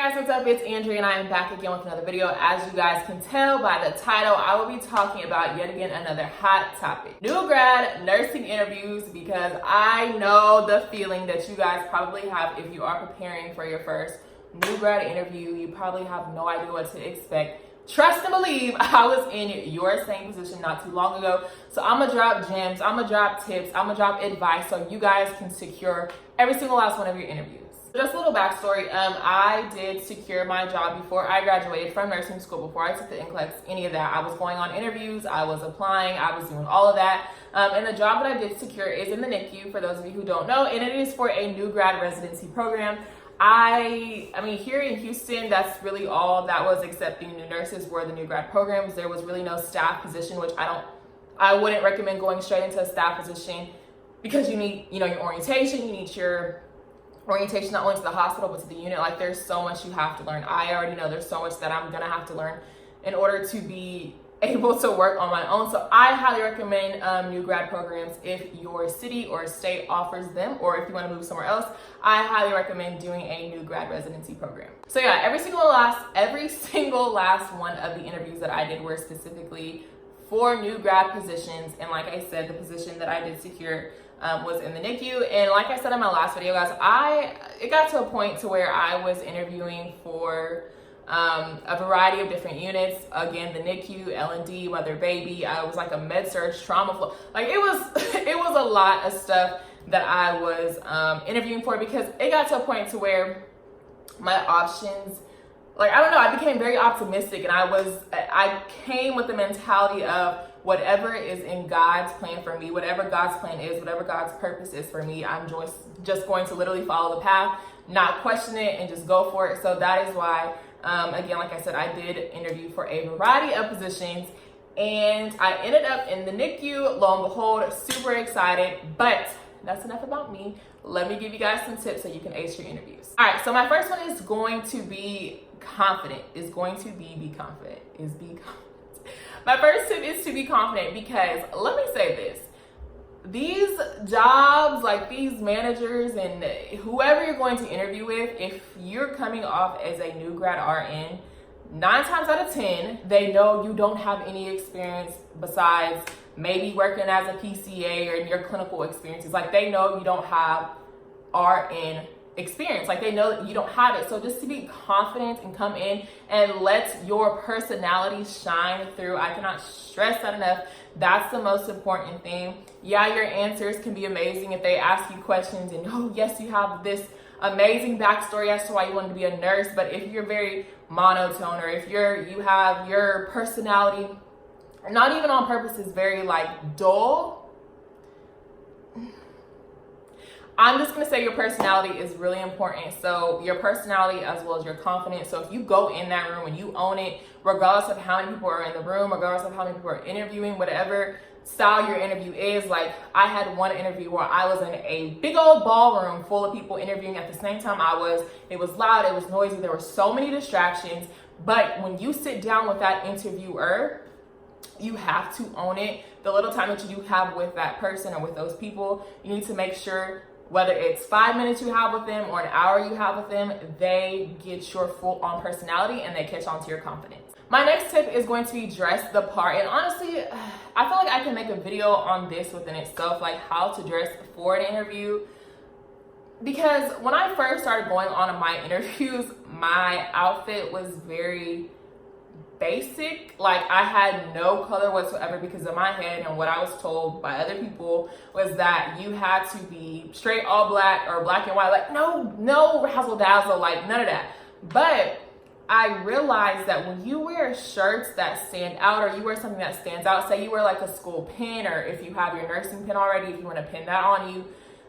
guys, what's up? It's Andrea and I am back again with another video. As you guys can tell by the title, I will be talking about yet again another hot topic. New grad nursing interviews, because I know the feeling that you guys probably have if you are preparing for your first new grad interview. You probably have no idea what to expect. Trust and believe, I was in your same position not too long ago. So I'm gonna drop gems, I'm gonna drop tips, I'm gonna drop advice so you guys can secure every single last one of your interviews. Just a little backstory, I did secure my job before I graduated from nursing school, before I took the NCLEX, any of that. I was going on interviews, I was applying, I was doing all of that. And the job that I did secure is in the NICU, for those of you who don't know, and it is for a new grad residency program. I mean, here in Houston, that's really all that was accepting new nurses were the new grad programs. There was really no staff position, which I wouldn't recommend going straight into a staff position, because you need, your orientation, you need your orientation not only to the hospital but to the unit. Like, there's so much you have to learn. I already know there's so much that I'm gonna have to learn in order to be able to work on my own. So I highly recommend new grad programs if your city or state offers them, or if you want to move somewhere else. I highly recommend doing a new grad residency program. So yeah, every single last one of the interviews that I did were specifically for new grad positions. And like I said, the position that I did secure was in the NICU. And like I said in my last video, guys, it got to a point to where I was interviewing for a variety of different units. Again, the NICU, L&D, mother baby. I was like a med surge, trauma flow. Like, it was a lot of stuff that I was interviewing for, because it got to a point to where my options, like, I don't know, I became very optimistic, and I came with the mentality of whatever is in God's plan for me, whatever God's plan is, whatever God's purpose is for me, I'm just going to literally follow the path, not question it, and just go for it. So that is why, again, like I said, I did interview for a variety of positions, and I ended up in the NICU. Lo and behold, super excited, but that's enough about me. Let me give you guys some tips so you can ace your interviews. All right, so my first one is going to be confident. Be confident. My first tip is to be confident, because let me say this. These jobs, like these managers and whoever you're going to interview with, if you're coming off as a new grad RN, 9 times out of 10, they know you don't have any experience besides maybe working as a PCA or in your clinical experiences. Like, they know you don't have RN experience. Like, they know that you don't have it. So just to be confident and come in and let your personality shine through. I cannot stress that enough. That's the most important thing. Yeah, your answers can be amazing if they ask you questions and, oh yes, you have this amazing backstory as to why you wanted to be a nurse. But if you're very monotone, or if you have your personality, not even on purpose, is very like dull, I'm just gonna say your personality is really important. So your personality as well as your confidence. So if you go in that room and you own it, regardless of how many people are in the room, regardless of how many people are interviewing, whatever style your interview is. Like, I had one interview where I was in a big old ballroom full of people interviewing at the same time it was loud, it was noisy, there were so many distractions. But when you sit down with that interviewer, you have to own it. The little time that you do have with that person or with those people, you need to make sure, whether it's 5 minutes you have with them or an hour you have with them, they get your full on personality and they catch on to your confidence. My next tip is going to be dress the part. And honestly, I feel like I can make a video on this within itself, like how to dress for an interview. Because when I first started going on my interviews, my outfit was very basic. Like, I had no color whatsoever, because in my head and what I was told by other people was that you had to be straight all black or black and white. Like, no razzle dazzle, like none of that. But I realized that when you wear shirts that stand out, or you wear something that stands out, say you wear like a school pin, or if you have your nursing pin already, if you want to pin that on you,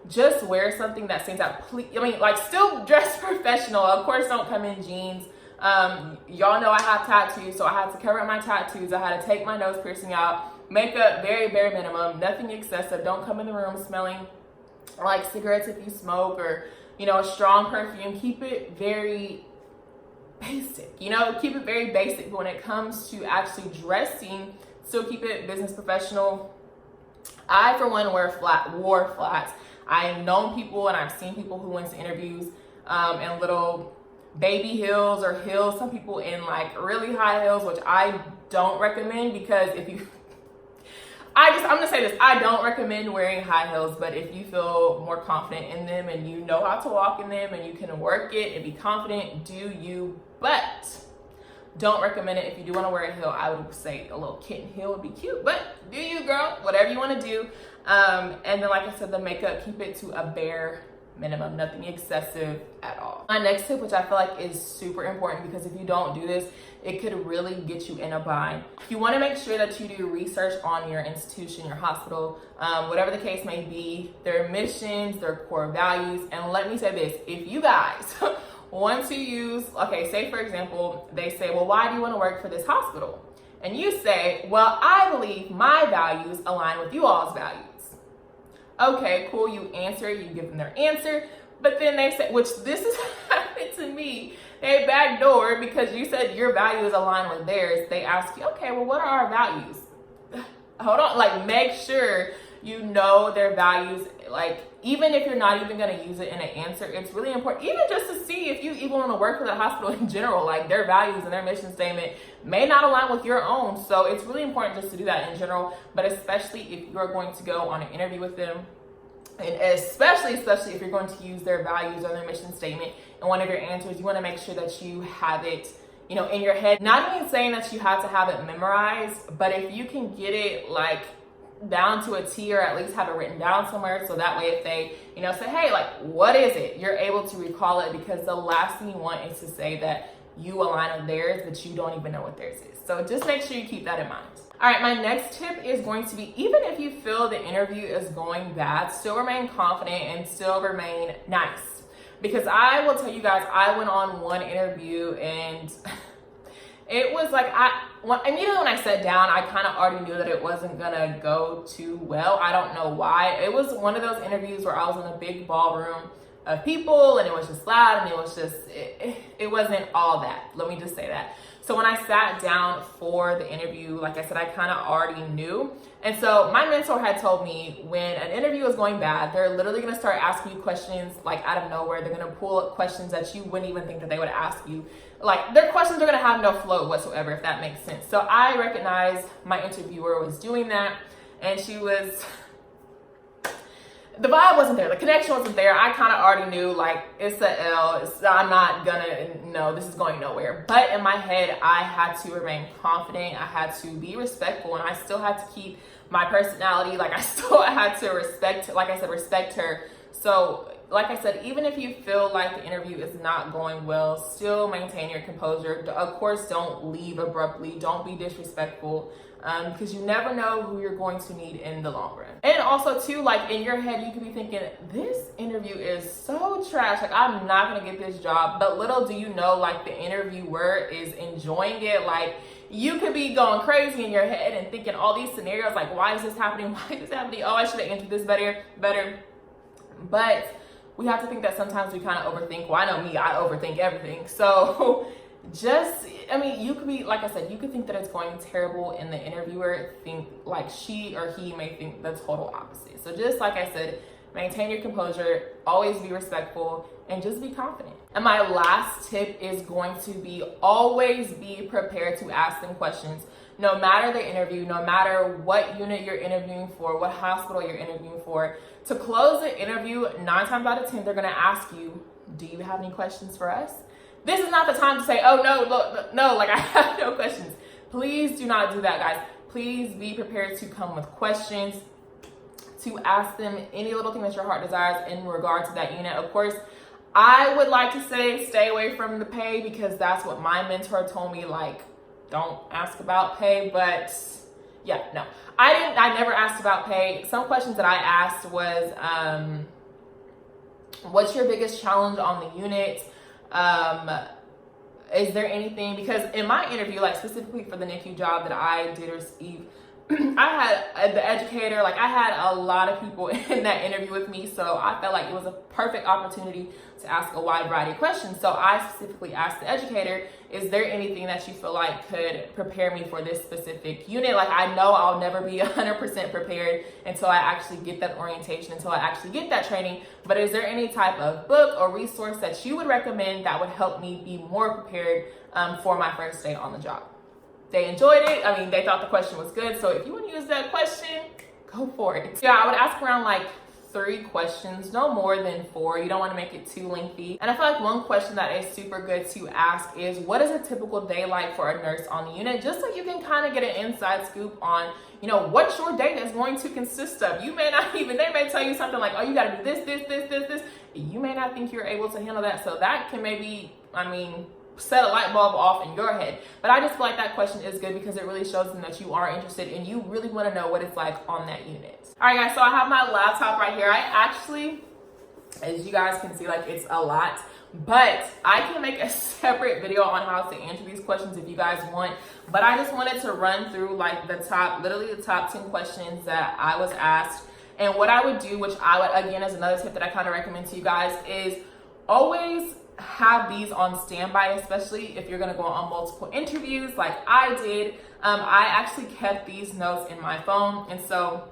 just wear something that stands out. Please, like, still dress professional. Of course, don't come in jeans. Y'all know I have tattoos, so I had to cover up my tattoos. I had to take my nose piercing out. Makeup, very bare minimum, nothing excessive. Don't come in the room smelling like cigarettes if you smoke, or a strong perfume. Keep it very basic, keep it very basic. But when it comes to actually dressing, still keep it business professional. I, for one, wore flats. I've known people and I've seen people who went to interviews in little baby heels or heels, some people in like really high heels, which I don't recommend, because if you I'm gonna say this, I don't recommend wearing high heels, but if you feel more confident in them and you know how to walk in them and you can work it and be confident, do you. But don't recommend it. If you do want to wear a heel, I would say a little kitten heel would be cute, but do you, girl, whatever you want to do. And then, like I said, the makeup, keep it to a bare minimum, nothing excessive at all. My next tip, which I feel like is super important, because if you don't do this, it could really get you in a bind. You want to make sure that you do research on your institution, your hospital, whatever the case may be, their missions, their core values. And let me say this, if you guys want to use, okay, say for example, they say, well, why do you want to work for this hospital? And you say, well, I believe my values align with you all's values. Okay, cool, you answer, you give them their answer, but then they say, which this has happened to me, they backdoor, because you said your values align with theirs. They ask you, okay, well, what are our values? Hold on, like, make sure you know their values. Like, even if you're not even gonna use it in an answer, it's really important, even just to see if you even wanna work for that hospital in general, like their values and their mission statement may not align with your own. So it's really important just to do that in general, but especially if you're going to go on an interview with them, and especially if you're going to use their values or their mission statement in one of your answers, you wanna make sure that you have it, you know, in your head. Not even saying that you have to have it memorized, but if you can get it like down to a T, or at least have it written down somewhere, so that way if they, you know, say, hey, like, what is it? You're able to recall it, because the last thing you want is to say that you align with theirs, but you don't even know what theirs is. So just make sure you keep that in mind. All right, my next tip is going to be, even if you feel the interview is going bad, still remain confident and still remain nice. Because I will tell you guys, I went on one interview and it was like, immediately when I sat down, I kind of already knew that it wasn't gonna go too well. I don't know why. It was one of those interviews where I was in a big ballroom of people and it was just loud, and it was just, it wasn't all that. Let me just say that. So when I sat down for the interview, like I said, I kind of already knew. And so my mentor had told me, when an interview is going bad, they're literally going to start asking you questions like out of nowhere. They're going to pull up questions that you wouldn't even think that they would ask you. Like, their questions are going to have no flow whatsoever, if that makes sense. So I recognized my interviewer was doing that, and she was, the vibe wasn't there, the connection wasn't there. I kind of already knew, like, it's a L, I'm not gonna, no, this is going nowhere. But in my head, I had to remain confident, I had to be respectful, and I still had to keep my personality. Like, I still had to respect, like I said, respect her. So, like I said, even if you feel like the interview is not going well, still maintain your composure. Of course, don't leave abruptly, don't be disrespectful. Because you never know who you're going to need in the long run. And also too, like, in your head, you could be thinking, this interview is so trash, like, I'm not gonna get this job. But little do you know, like, the interviewer is enjoying it. Like, you could be going crazy in your head and thinking all these scenarios, like, why is this happening? Why is this happening? Oh, I should have answered this better. But we have to think that sometimes we kind of overthink. Well, I know me, I overthink everything. So just, I mean, you could be, like I said, you could think that it's going terrible, and the interviewer think like she or he may think the total opposite. So just like I said, maintain your composure, always be respectful, and just be confident. And my last tip is going to be, always be prepared to ask them questions. No matter the interview, no matter what unit you're interviewing for, what hospital you're interviewing for, to close the interview, 9 times out of 10, they're gonna ask you, do you have any questions for us? This is not the time to say, oh no, look, no, like, I have no questions. Please do not do that, guys. Please be prepared to come with questions, to ask them any little thing that your heart desires in regard to that unit. Of course, I would like to say stay away from the pay, because that's what my mentor told me, like, don't ask about pay. But yeah, no, I never asked about pay. Some questions that I asked was, what's your biggest challenge on the unit? Is there anything, because in my interview, like specifically for the NICU job that I did receive, I had the educator, like I had a lot of people in that interview with me, so I felt like it was a perfect opportunity to ask a wide variety of questions. So I specifically asked the educator, is there anything that you feel like could prepare me for this specific unit? Like, I know I'll never be 100% prepared until I actually get that orientation, until I actually get that training, but is there any type of book or resource that you would recommend that would help me be more prepared for my first day on the job? They enjoyed it. I mean, they thought the question was good. So if you want to use that question, go for it. Yeah, I would ask around like 3 questions, no more than 4. You don't want to make it too lengthy. And I feel like one question that is super good to ask is, what is a typical day like for a nurse on the unit? Just so you can kind of get an inside scoop on, you know, what your day is going to consist of. You may not even, they may tell you something like, oh, you got to do this. You may not think you're able to handle that. So that can maybe, set a light bulb off in your head. But I just feel like that question is good because it really shows them that you are interested and you really want to know what it's like on that unit. All right, guys, so I have my laptop right here. I actually, as you guys can see, like it's a lot, but I can make a separate video on how to answer these questions if you guys want. But I just wanted to run through like literally the top 10 questions that I was asked. And what I would do, which I would, again, as another tip that I kind of recommend to you guys, is always have these on standby, especially if you're going to go on multiple interviews like I did. I actually kept these notes in my phone, and so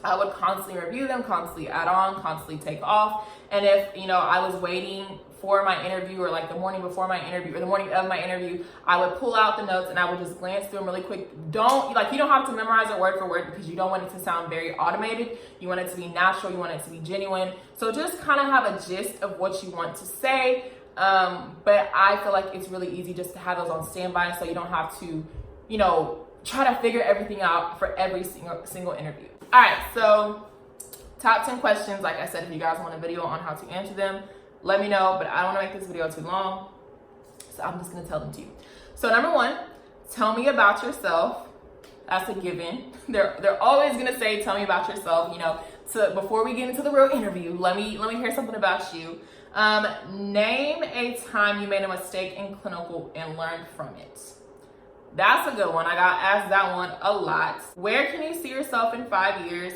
I would constantly review them, constantly add on, constantly take off. And if, you know, I was waiting for my interview or like the morning before my interview or the morning of my interview, I would pull out the notes and I would just glance through them really quick. You don't have to memorize it word for word because you don't want it to sound very automated. You want it to be natural. You want it to be genuine. So just kind of have a gist of what you want to say. But I feel like it's really easy just to have those on standby so you don't have to, you know, try to figure everything out for every single interview. All right, so top 10 questions. Like I said, if you guys want a video on how to answer them, let me know, but I don't want to make this video too long, so I'm just going to tell them to you. So number 1, tell me about yourself. That's a given. They're always going to say, tell me about yourself, you know, before we get into the real interview. Let me hear something about you. Name a time you made a mistake in clinical and learned from it. That's a good one. I got asked that one a lot. Where can you see yourself in 5 years?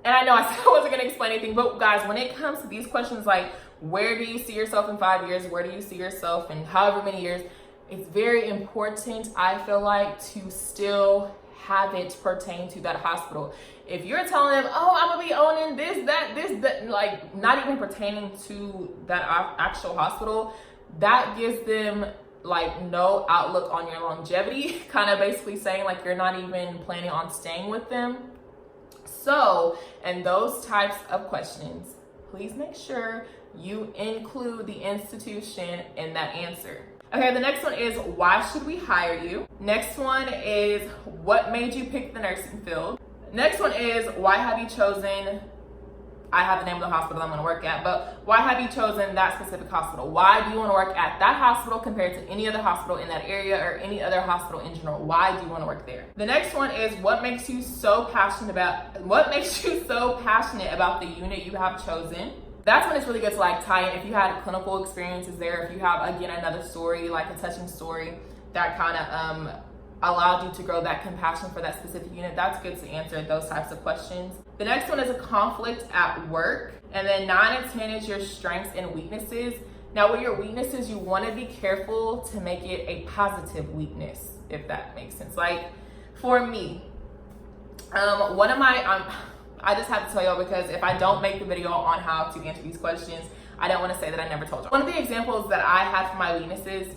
And I know I said I wasn't going to explain anything, but guys, when it comes to these questions like, where do you see yourself in 5 years? Where do you see yourself in however many years? It's very important, I feel like, to still have it pertain to that hospital. If you're telling them, oh, I'm gonna be owning this, that, like not even pertaining to that actual hospital, that gives them like no outlook on your longevity, kind of basically saying like you're not even planning on staying with them. So, and those types of questions, please make sure you include the institution in that answer. Okay, the next one is, why should we hire you? Next one is, what made you pick the nursing field? Next one is, why have you chosen, I have the name of the hospital I'm gonna work at, but why have you chosen that specific hospital? Why do you wanna work at that hospital compared to any other hospital in that area or any other hospital in general? Why do you wanna work there? The next one is, what makes you so passionate about the unit you have chosen? That's when it's really good to like tie in if you had clinical experiences there, if you have, again, another story, like a touching story that kind of allowed you to grow that compassion for that specific unit. That's good to answer those types of questions. The next one is a conflict at work. And then 9 and 10 is your strengths and weaknesses. Now with your weaknesses, you want to be careful to make it a positive weakness, if that makes sense. Like for me, one of my, I just have to tell y'all because if I don't make the video on how to answer these questions, I don't want to say that I never told you. One of the examples that I have for my weaknesses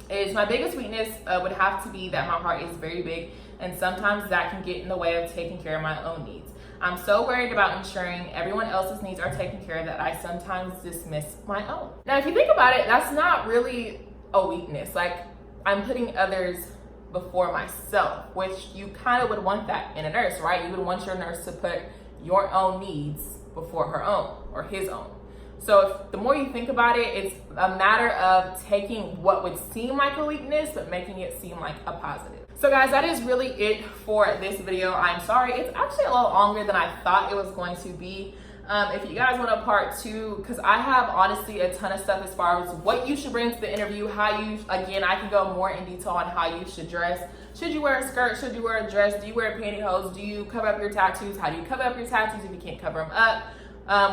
is my biggest weakness would have to be that my heart is very big, and sometimes that can get in the way of taking care of my own needs. I'm so worried about ensuring everyone else's needs are taken care of that I sometimes dismiss my own. Now, if you think about it, that's not really a weakness. Like, I'm putting others before myself, which you kind of would want that in a nurse, right? You would want your nurse to put your own needs before her own or his own. So the more you think about it, it's a matter of taking what would seem like a weakness, but making it seem like a positive. So guys, that is really it for this video. I'm sorry, it's actually a little longer than I thought it was going to be. If you guys want a part 2, because I have honestly a ton of stuff as far as what you should bring to the interview, how you, again, I can go more in detail on how you should dress. Should you wear a skirt? Should you wear a dress? Do you wear pantyhose? Do you cover up your tattoos? How do you cover up your tattoos if you can't cover them up?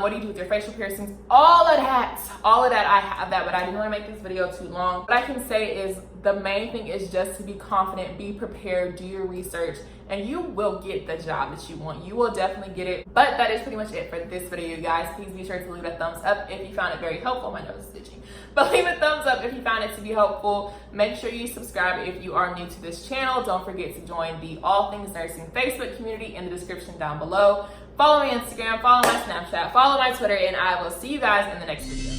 What do you do with your facial piercings? All of that, I have that, but I didn't want to make this video too long. What I can say is the main thing is just to be confident, be prepared, do your research, and you will get the job that you want. You will definitely get it. But that is pretty much it for this video, you guys. Please be sure to leave a thumbs up if you found it very helpful. My nose is itchy. But leave a thumbs up if you found it to be helpful. Make sure you subscribe if you are new to this channel. Don't forget to join the All Things Nursing Facebook community in the description down below. Follow me on Instagram, follow my Snapchat, follow my Twitter, and I will see you guys in the next video.